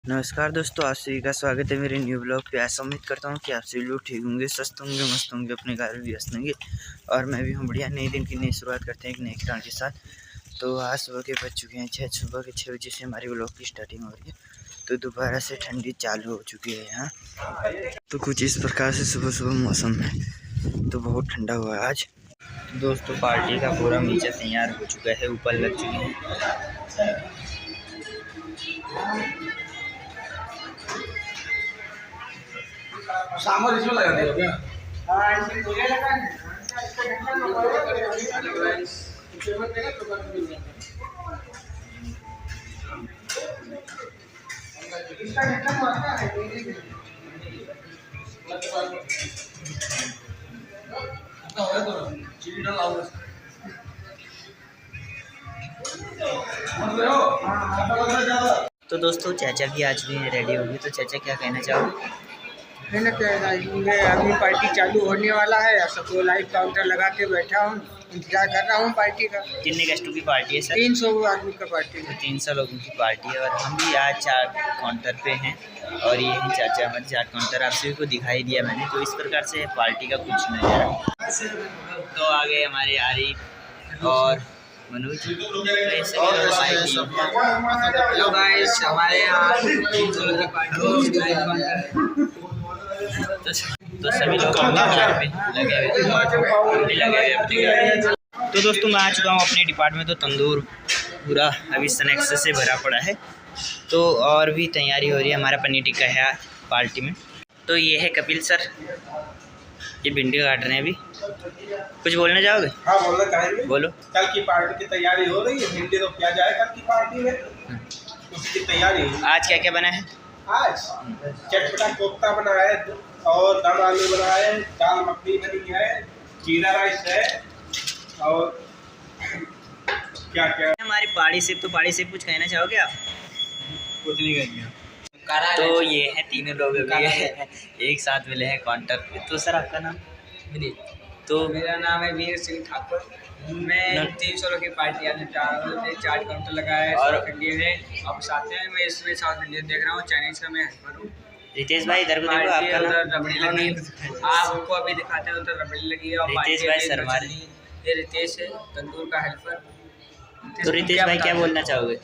नमस्कार दोस्तों, आप सभी का स्वागत है मेरे न्यू ब्लॉग पे। ऐसा उम्मीद करता हूँ कि आप सभी लोग ठीक होंगे, स्वस्थ होंगे, मस्त होंगे, अपने घर में व्यस्त होंगे और मैं भी हूँ बढ़िया। नए दिन की नई शुरुआत करते हैं एक नए किरण के साथ। तो आज सुबह के बज चुके हैं 6। सुबह के 6 बजे से हमारे ब्लॉग की स्टार्टिंग हो रही है। तो दोबारा से ठंडी चालू हो चुकी है यहाँ। तो कुछ इस प्रकार से सुबह सुबह मौसम है, तो बहुत ठंडा हुआ है आज। दोस्तों पार्टी का पूरा मीचा तैयार हो चुका है, ऊपर लग चुके हैं। सामर इसमें लगा दिया क्या? हाँ, इसमें तो ये लगा है। इसका ढक्कन मारना है। चीनी डालो। तो दोस्तों चाचा भी आज भी रेडी होगी, तो चाचा क्या कहना चाहोगे? मैंने अभी पार्टी चालू होने वाला है, सबको लाइव काउंटर लगा के बैठा हूँ, इंतजार कर रहा हूँ पार्टी का। कितने गेस्टों की पार्टी है सर? 300 आदमी का पार्टी है। 300 लोगों की पार्टी है और हम भी आज चाट काउंटर पे हैं और ये है चाचा हमारे चाट काउंटर। आप सभी को दिखाई दिया मैंने। तो इस प्रकार से पार्टी का कुछ नज़ारा। तो आगे हमारे आरिफ और मनोज। तो हमारे यहाँ 300 लोगों की पार्टी है। तो सभी लोग अपने घर पे लगे हुए अपनी गाड़ी। तो दोस्तों मैं आ चुका हूँ अपने डिपार्टमेंट। तो तंदूर पूरा अभी स्नैक्स से भरा पड़ा है, तो और भी तैयारी हो रही है। हमारा पनीर टिक्का है आज पार्टी में। तो ये है कपिल सर, ये भिंडी काट रहे हैं अभी। कुछ बोलना चाहोगे? हाँ बोलना चाहेंगे। बोलो। कल की पार्टी की तैयारी हो रही है, भिंडी तो किया जाए कल की पार्टी में, उसकी तैयारी। आज क्या क्या बना है? आज चटपटा कोफ्ता बना है और दम आलू बना है, दाल मखनी बनी है, जीरा राइस है और क्या क्या हमारी पार्टी से। तो पार्टी से कुछ कहना चाहोगे आप? कुछ नहीं कहेंगे। तो ये है तीनों लोग अभी एक साथ मिले हैं काउंटर पे। तो सर आपका नाम? तो मेरा नाम है वीर सिंह ठाकुर। मैं 300 लोग की पार्टी आज चाट काउंटर लगाया है और इंडियन है। अब साथ में मैं इसमें साउथ इंडियन देख रहा हूँ, चाइनीज का मैं हेल्पर हूँ। रितेश भाई इधर को देखो, आपका नाम? रबड़ी लगी, आपको अभी दिखाते हैं। उधर रबड़ी लगी है और रितेश भाई शर्मा। ये रितेश है, तंदूर का हेल्पर। तो रितेश भाई क्या बोलना चाहोगे?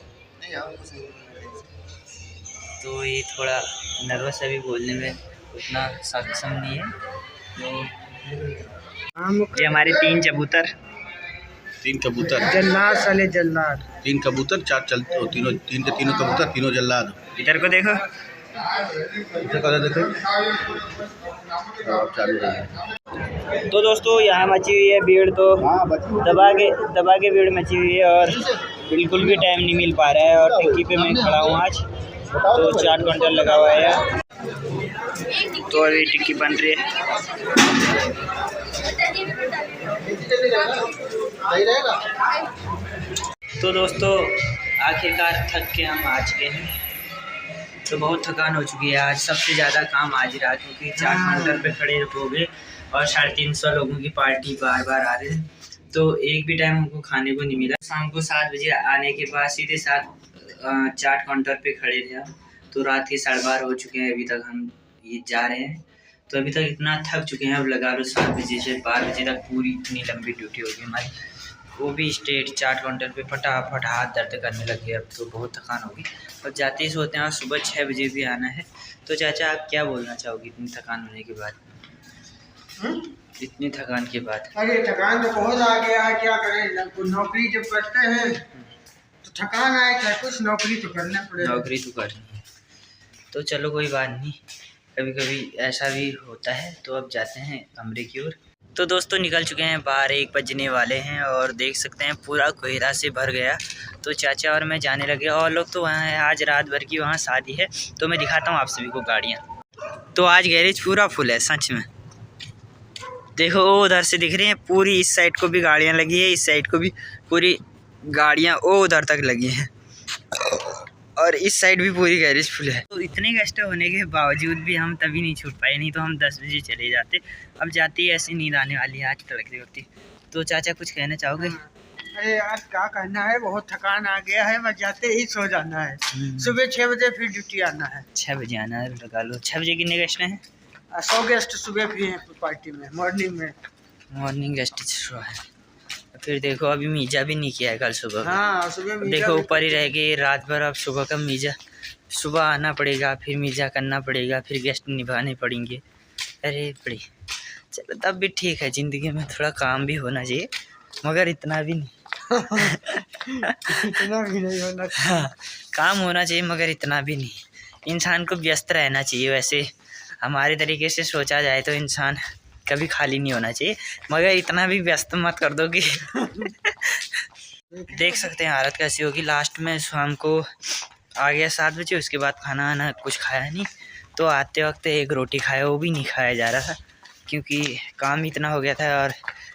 तो ये थोड़ा नर्वस अभी बोलने में उतना सक्षम नहीं है। ये हमारे 3 कबूतर। 3 कबूतर जल्लाद साले जल्लाद। 3 कबूतर 4 चलते हो, तीन के तीनों कबूतर, तीनों जल्लाद। इधर को देखो। देखो तो दोस्तों यहाँ मची हुई है भीड़। तो दबा के भीड़ मची हुई है और बिल्कुल भी टाइम नहीं मिल पा रहा है। और टिक्की पे मैं खड़ा हूँ आज। तो चाट काउंटर लगा हुआ है, तो अभी टिक्की बन रही है। तो दोस्तों आखिरकार थक के हम आ चुके हैं। तो बहुत थकान हो चुकी है आज। सबसे ज़्यादा काम आज ही रहा, क्योंकि चाट काउंटर पे खड़े हो गए और 350 लोगों की पार्टी बार बार आ रहे हैं। तो एक भी टाइम हमको खाने को नहीं मिला। शाम को 7 बजे आने के बाद सीधे चाट काउंटर पे खड़े थे हम। तो रात के 12:30 हो चुके हैं, अभी तक हम ये जा रहे हैं। तो अभी तक इतना थक चुके हैं, अब लगा लो 7 बजे से 12 बजे तक पूरी इतनी लंबी ड्यूटी होगी हमारी। वो भी स्ट्रेट चाट काउंटर पे फटाफट हाथ दर्द करने लगे। अब तो बहुत थकान होगी। अब जाते ही सोते हैं, सुबह 6 बजे भी आना है। तो चाचा आप क्या बोलना चाहोगे इतनी थकान होने के बाद? इतनी थकान के बाद? अरे थकान तो बहुत आ गया, क्या करें। नौकरी जब करते हैं तो थकान आए, चाहे कुछ नौकरी तो करना पड़ेगा। नौकरी तो करनी है। तो चलो कोई बात नहीं, कभी कभी ऐसा भी होता है। तो अब जाते हैं कमरे की ओर। तो दोस्तों निकल चुके हैं बाहर, 1 बजने वाले हैं और देख सकते हैं पूरा कोहरा से भर गया। तो चाचा और मैं जाने लगे और लोग तो वहाँ हैं। आज रात भर की वहाँ शादी है। तो मैं दिखाता हूँ आप सभी को गाड़ियाँ। तो आज गैरेज पूरा फुल है सच में। देखो वो उधर से दिख रही हैं, पूरी इस साइड को भी गाड़ियाँ लगी है, इस साइड को भी पूरी गाड़ियाँ वो उधर तक लगी हैं और इस साइड भी पूरी गैरेज फुल है। तो इतने कष्ट होने के बावजूद भी हम तभी नहीं छूट पाए, नहीं तो हम 10 बजे चले जाते। अब जाते ही ऐसी नींद आने वाली है आज तड़कती होती। तो चाचा कुछ कहना चाहोगे? अरे यार क्या करना है, बहुत थकान आ गया है, मैं जाते ही सो जाना है। सुबह 6 बजे फिर ड्यूटी आना है। 6 बजे आना है, लगा लो 6 बजे कितने गेस्ट हैं? 100 गेस्ट सुबह भी हैं पार्टी में, मॉर्निंग में। मॉर्निंग गेस्ट शो है। फिर देखो अभी मीजा भी नहीं किया है कल सुबह का। हाँ सुबह देखो ऊपर ही रह गई रात भर, अब सुबह का मीजा, सुबह आना पड़ेगा, फिर मीजा करना पड़ेगा, फिर गेस्ट निभाने पड़ेंगे। अरे बड़ी, चलो तब भी ठीक है, ज़िंदगी में थोड़ा काम भी होना चाहिए, मगर इतना भी नहीं। इतना भी नहीं होना। हाँ, काम होना चाहिए मगर इतना भी नहीं। इंसान को व्यस्त रहना चाहिए। वैसे हमारे तरीके से सोचा जाए तो इंसान कभी खाली नहीं होना चाहिए, मगर इतना भी व्यस्त मत कर दो कि देख सकते हैं हालत कैसी होगी। लास्ट में शाम को आ गया 7 बजे, उसके बाद खाना आना कुछ खाया नहीं, तो आते वक्त एक रोटी खाया, वो भी नहीं खाया जा रहा था क्योंकि काम इतना हो गया था और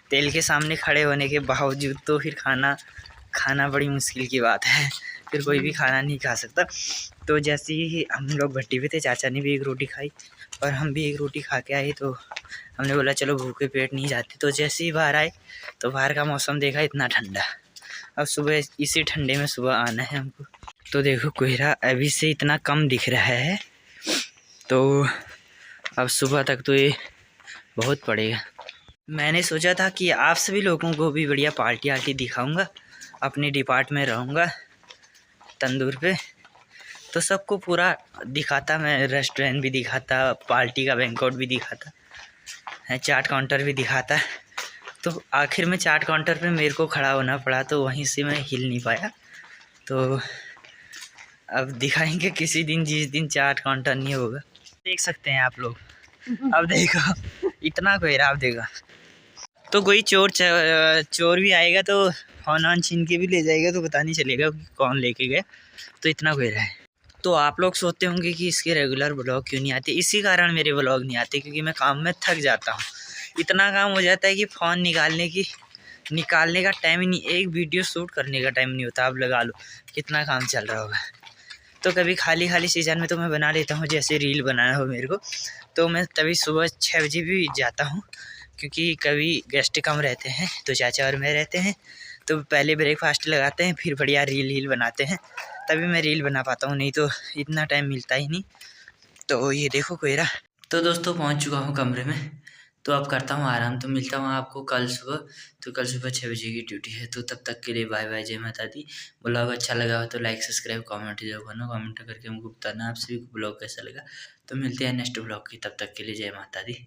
तेल के सामने खड़े होने के बावजूद तो फिर खाना बड़ी मुश्किल की बात है, फिर कोई भी खाना नहीं खा सकता। तो जैसे ही हम लोग भट्टी पे थे, चाचा ने भी एक रोटी खाई और हम भी एक रोटी खा के आए, तो हमने बोला चलो भूखे पेट नहीं जाते। तो जैसे ही बाहर आए तो बाहर का मौसम देखा इतना ठंडा, अब सुबह इसी ठंडे में सुबह आना है हमको। तो देखो कोहरा अभी से इतना कम दिख रहा है, तो अब सुबह तक तो ये बहुत पड़ेगा। मैंने सोचा था कि आप सभी लोगों को भी बढ़िया पार्टी आर्टी दिखाऊंगा, अपने डिपार्ट में रहूँगा तंदूर पे, तो सबको पूरा दिखाता, मैं रेस्टोरेंट भी दिखाता, पार्टी का बैंक्वेट भी दिखाता है, चाट काउंटर भी दिखाता। तो आखिर में चाट काउंटर पे मेरे को खड़ा होना पड़ा, तो वहीं से मैं हिल नहीं पाया। तो अब दिखाएंगे किसी दिन, जिस दिन चाट काउंटर नहीं होगा। देख सकते हैं आप लोग, अब देखो इतना कोहरा, आप देखो तो कोई चोर भी आएगा तो फोन ऑन छीन के भी ले जाएगा, तो पता नहीं चलेगा कि कौन लेके गया। तो इतना कोहरा है। तो आप लोग सोचते होंगे कि इसके रेगुलर ब्लॉग क्यों नहीं आते, इसी कारण मेरे ब्लॉग नहीं आते, क्योंकि मैं काम में थक जाता हूँ। इतना काम हो जाता है कि फ़ोन निकालने का टाइम ही नहीं, एक वीडियो शूट करने का टाइम नहीं होता। आप लगा लो कितना काम चल रहा होगा। तो कभी खाली सीज़न में तो मैं बना लेता हूँ, जैसे रील बनाना हो मेरे को, तो मैं तभी सुबह 6 बजे भी जाता हूँ, क्योंकि कभी गेस्ट कम रहते हैं तो चाचा और मैं रहते हैं, तो पहले ब्रेकफास्ट लगाते हैं, फिर बढ़िया रील बनाते हैं, तभी मैं रील बना पाता हूँ, नहीं तो इतना टाइम मिलता ही नहीं। तो ये देखो कोहरा। तो दोस्तों पहुँच चुका हूँ कमरे में, तो अब करता हूँ आराम, तो मिलता हूँ आपको कल सुबह। तो कल सुबह 6 बजे की ड्यूटी है, तो तब तक के लिए बाय बाय, जय माता दी। ब्लॉग अच्छा लगा हो तो लाइक सब्सक्राइब कमेंट जरूर करना, कमेंट करके हमको बताना आप सभी को ब्लॉग कैसा लगा। तो मिलते हैं नेक्स्ट ब्लॉग की, तब तक के लिए जय माता दी।